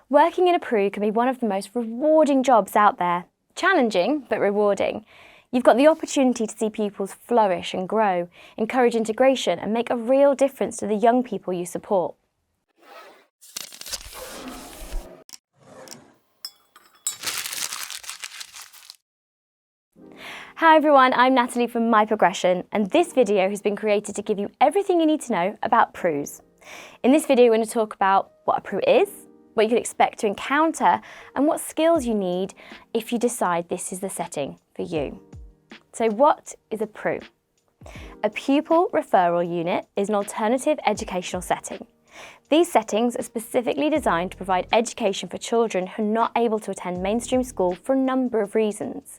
Working in a PRU can be one of the most rewarding jobs out there. Challenging, but rewarding. You've got the opportunity to see pupils flourish and grow, encourage integration and make a real difference to the young people you support. Hi everyone, I'm Natalie from My Progression, and this video has been created to give you everything you need to know about PRUs. In this video, we're going to talk about what a PRU is, what you can expect to encounter, and what skills you need if you decide this is the setting for you. So what is a PRU? A pupil referral unit is an alternative educational setting. These settings are specifically designed to provide education for children who are not able to attend mainstream school for a number of reasons.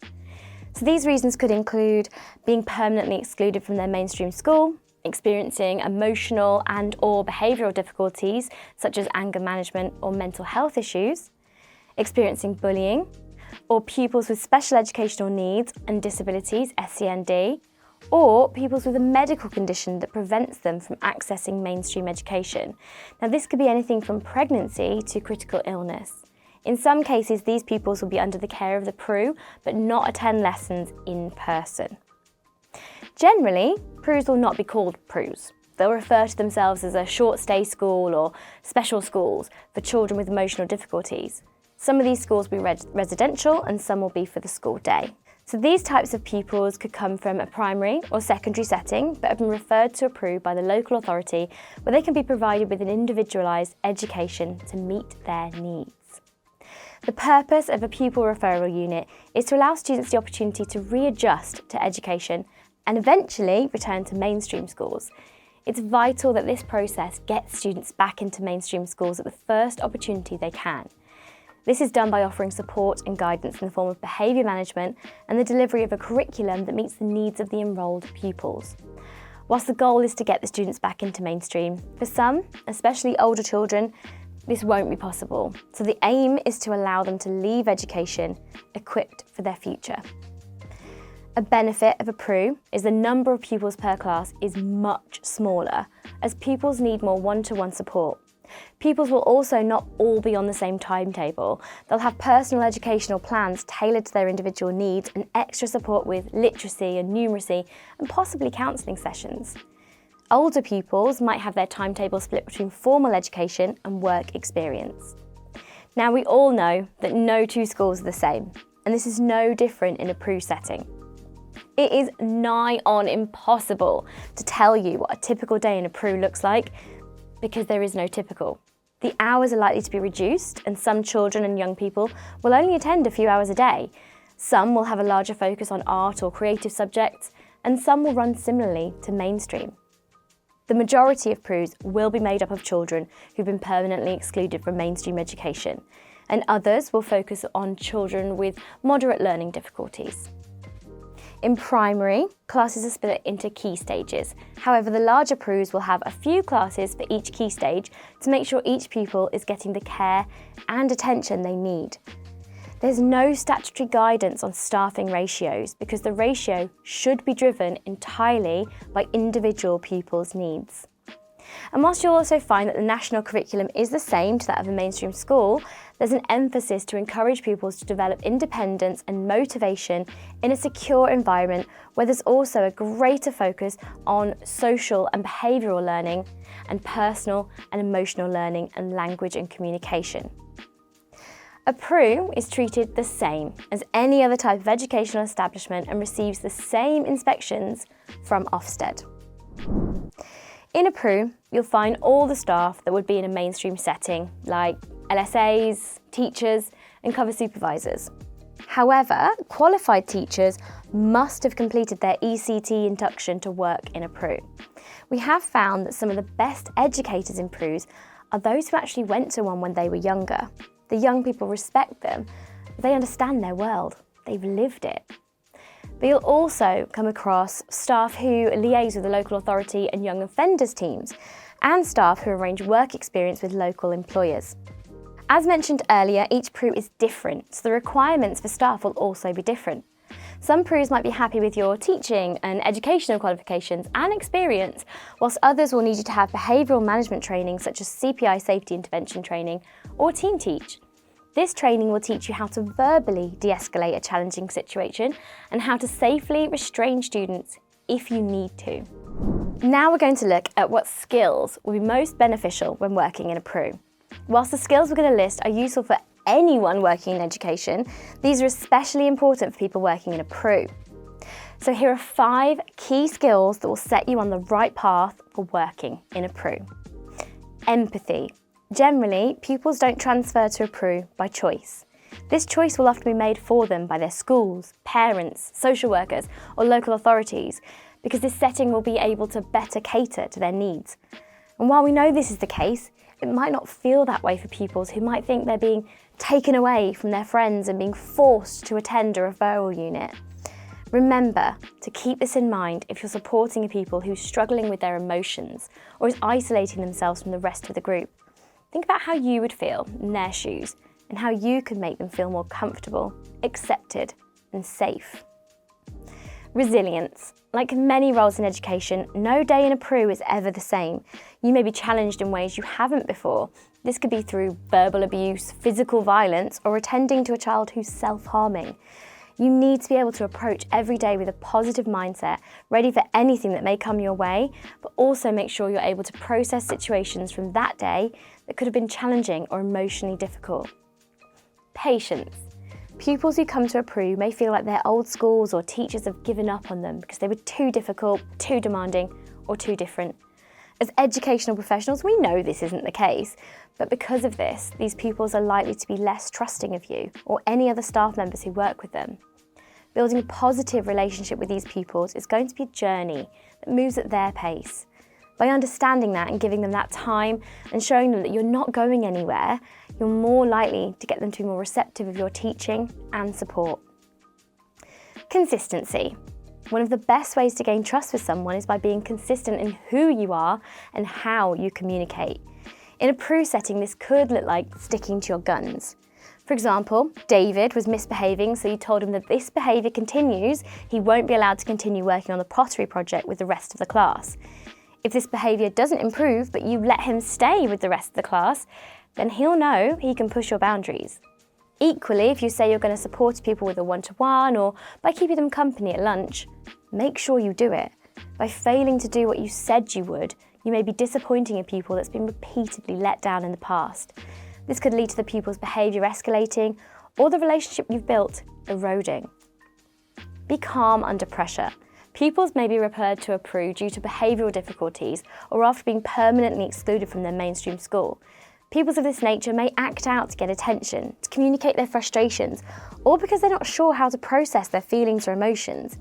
So these reasons could include being permanently excluded from their mainstream school, experiencing emotional and/or behavioural difficulties such as anger management or mental health issues, experiencing bullying, or pupils with special educational needs and disabilities, SEND, or pupils with a medical condition that prevents them from accessing mainstream education. Now this could be anything from pregnancy to critical illness. In some cases, these pupils will be under the care of the PRU, but not attend lessons in person. Generally, PRUs will not be called PRUs. They'll refer to themselves as a short stay school or special schools for children with emotional difficulties. Some of these schools will be residential and some will be for the school day. So these types of pupils could come from a primary or secondary setting but have been referred to a PRU by the local authority where they can be provided with an individualised education to meet their needs. The purpose of a pupil referral unit is to allow students the opportunity to readjust to education and eventually return to mainstream schools. It's vital that this process gets students back into mainstream schools at the first opportunity they can. This is done by offering support and guidance in the form of behaviour management and the delivery of a curriculum that meets the needs of the enrolled pupils. Whilst the goal is to get the students back into mainstream, for some, especially older children, this won't be possible. So the aim is to allow them to leave education equipped for their future. A benefit of a PRU is the number of pupils per class is much smaller, as pupils need more one-to-one support. Pupils will also not all be on the same timetable. They'll have personal educational plans tailored to their individual needs and extra support with literacy and numeracy and possibly counselling sessions. Older pupils might have their timetable split between formal education and work experience. Now we all know that no two schools are the same, and this is no different in a PRU setting. It is nigh on impossible to tell you what a typical day in a PRU looks like because there is no typical. The hours are likely to be reduced and some children and young people will only attend a few hours a day. Some will have a larger focus on art or creative subjects, and some will run similarly to mainstream. The majority of PRUs will be made up of children who've been permanently excluded from mainstream education, and others will focus on children with moderate learning difficulties. In primary, classes are split into key stages. However, the larger PRUs will have a few classes for each key stage to make sure each pupil is getting the care and attention they need. There's no statutory guidance on staffing ratios because the ratio should be driven entirely by individual pupils' needs. And whilst you'll also find that the national curriculum is the same to that of a mainstream school, there's an emphasis to encourage pupils to develop independence and motivation in a secure environment where there's also a greater focus on social and behavioural learning and personal and emotional learning and language and communication. A PRU is treated the same as any other type of educational establishment and receives the same inspections from Ofsted. In a PRU, you'll find all the staff that would be in a mainstream setting, like LSAs, teachers, and cover supervisors. However, qualified teachers must have completed their ECT induction to work in a PRU. We have found that some of the best educators in PRUs are those who actually went to one when they were younger. The young people respect them, they understand their world, they've lived it. But you'll also come across staff who liaise with the local authority and young offenders teams, and staff who arrange work experience with local employers. As mentioned earlier, each PRU is different, so the requirements for staff will also be different. Some PRUs might be happy with your teaching and educational qualifications and experience, whilst others will need you to have behavioural management training such as CPI safety intervention training or team teach. This training will teach you how to verbally de-escalate a challenging situation and how to safely restrain students if you need to. Now we're going to look at what skills will be most beneficial when working in a PRU. Whilst the skills we're going to list are useful for anyone working in education, these are especially important for people working in a PRU. So here are 5 key skills that will set you on the right path for working in a PRU. Empathy. Generally, pupils don't transfer to a PRU by choice. This choice will often be made for them by their schools, parents, social workers, or local authorities, because this setting will be able to better cater to their needs. And while we know this is the case, it might not feel that way for pupils who might think they're being taken away from their friends and being forced to attend a referral unit. Remember to keep this in mind if you're supporting a pupil who's struggling with their emotions or is isolating themselves from the rest of the group. Think about how you would feel in their shoes and how you could make them feel more comfortable, accepted, and safe. Resilience. Like many roles in education, no day in a PRU is ever the same. You may be challenged in ways you haven't before. This could be through verbal abuse, physical violence, or attending to a child who's self-harming. You need to be able to approach every day with a positive mindset, ready for anything that may come your way, but also make sure you're able to process situations from that day that could have been challenging or emotionally difficult. Patience. Pupils who come to a PRU may feel like their old schools or teachers have given up on them because they were too difficult, too demanding, or too different. As educational professionals, we know this isn't the case, but because of this, these pupils are likely to be less trusting of you or any other staff members who work with them. Building a positive relationship with these pupils is going to be a journey that moves at their pace. By understanding that and giving them that time and showing them that you're not going anywhere, you're more likely to get them to be more receptive of your teaching and support. Consistency. One of the best ways to gain trust with someone is by being consistent in who you are and how you communicate. In a PRU setting, this could look like sticking to your guns. For example, David was misbehaving, so you told him that if this behaviour continues, he won't be allowed to continue working on the pottery project with the rest of the class. If this behaviour doesn't improve, but you let him stay with the rest of the class, then he'll know he can push your boundaries. Equally, if you say you're going to support people with a one-to-one or by keeping them company at lunch, make sure you do it. By failing to do what you said you would, you may be disappointing a pupil that's been repeatedly let down in the past. This could lead to the pupil's behaviour escalating or the relationship you've built eroding. Be calm under pressure. Pupils may be referred to a PRU due to behavioural difficulties or after being permanently excluded from their mainstream school. Pupils of this nature may act out to get attention, to communicate their frustrations, or because they're not sure how to process their feelings or emotions.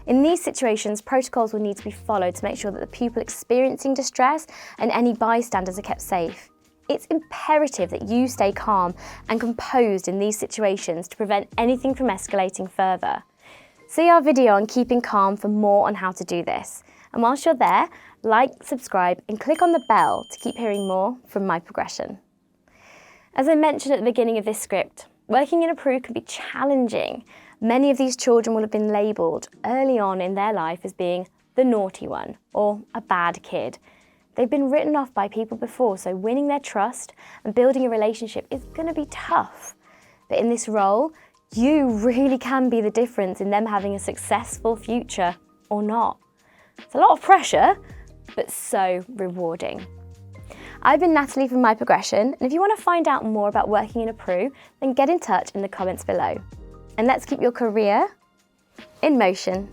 In these situations, protocols will need to be followed to make sure that the pupil experiencing distress and any bystanders are kept safe. It's imperative that you stay calm and composed in these situations to prevent anything from escalating further. See our video on keeping calm for more on how to do this. And whilst you're there, like, subscribe and click on the bell to keep hearing more from My Progression. As I mentioned at the beginning of this script, working in a PRU can be challenging. Many of these children will have been labelled early on in their life as being the naughty one or a bad kid. They've been written off by people before, so winning their trust and building a relationship is going to be tough. But in this role, you really can be the difference in them having a successful future or not. It's a lot of pressure, but so rewarding. I've been Natalie from My Progression, and if you want to find out more about working in a PRU, then get in touch in the comments below. And let's keep your career in motion.